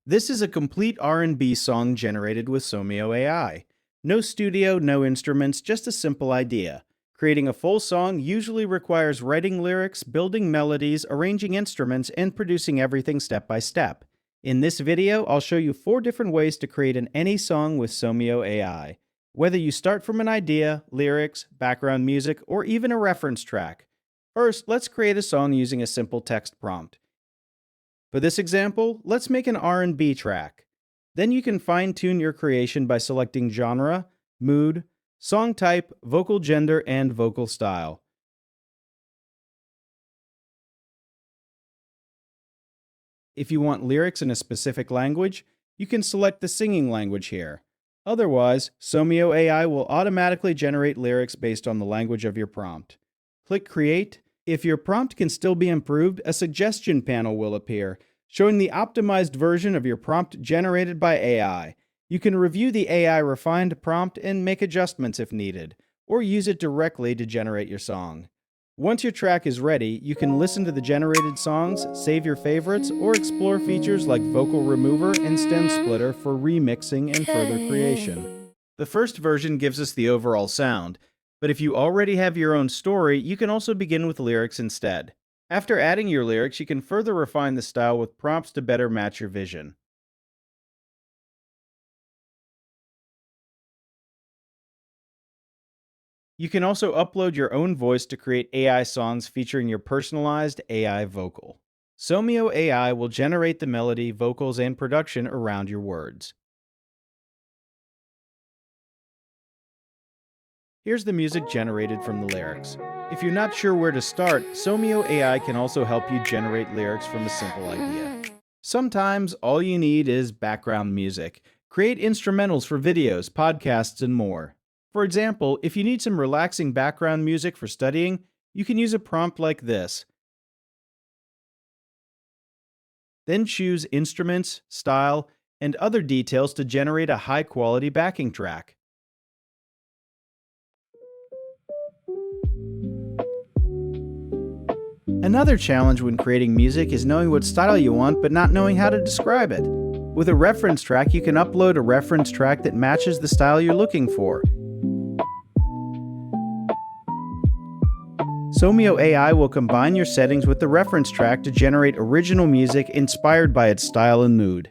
This is a complete R&B song generated with Somio AI. No studio, no instruments, just a simple idea. Creating a full song usually requires writing lyrics, building melodies, arranging instruments, and producing everything step by step. In this video, I'll show you 4 different ways to create any song with Somio AI. Whether you start from an idea, lyrics, background music, or even a reference track. First, let's create a song using a simple text prompt. For this example, let's make an R&B track. Then you can fine-tune your creation by selecting genre, mood, song type, vocal gender, and vocal style. If you want lyrics in a specific language, you can select the singing language here. Otherwise, Somio AI will automatically generate lyrics based on the language of your prompt. Click Create. If your prompt can still be improved, a suggestion panel will appear, showing the optimized version of your prompt generated by AI. You can review the AI refined prompt and make adjustments if needed, or use it directly to generate your song. Once your track is ready, you can listen to the generated songs, save your favorites, or explore features like vocal remover and stem splitter for remixing and further creation. The first version gives us the overall sound, but if you already have your own story, you can also begin with lyrics instead. After adding your lyrics, you can further refine the style with prompts to better match your vision. You can also upload your own voice to create AI songs featuring your personalized AI vocal. Somio AI will generate the melody, vocals, and production around your words. Here's the music generated from the lyrics. If you're not sure where to start, Somio AI can also help you generate lyrics from a simple idea. Sometimes all you need is background music. Create instrumentals for videos, podcasts, and more. For example, if you need some relaxing background music for studying, you can use a prompt like this. Then choose Instruments, Style, and other details to generate a high-quality backing track. Another challenge when creating music is knowing what style you want but not knowing how to describe it. With a reference track, you can upload a reference track that matches the style you're looking for. Somio AI will combine your settings with the reference track to generate original music inspired by its style and mood.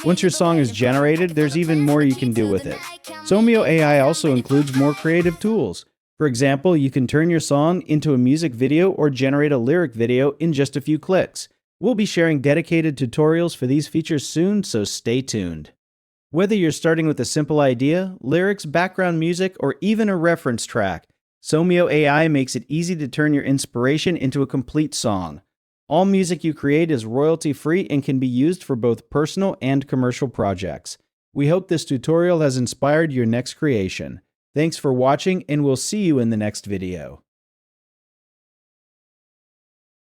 Once your song is generated, there's even more you can do with it. Somio AI also includes more creative tools. For example, you can turn your song into a music video or generate a lyric video in just a few clicks. We'll be sharing dedicated tutorials for these features soon, so stay tuned. Whether you're starting with a simple idea, lyrics, background music, or even a reference track, Somio AI makes it easy to turn your inspiration into a complete song. All music you create is royalty-free and can be used for both personal and commercial projects. We hope this tutorial has inspired your next creation. Thanks for watching, and we'll see you in the next video.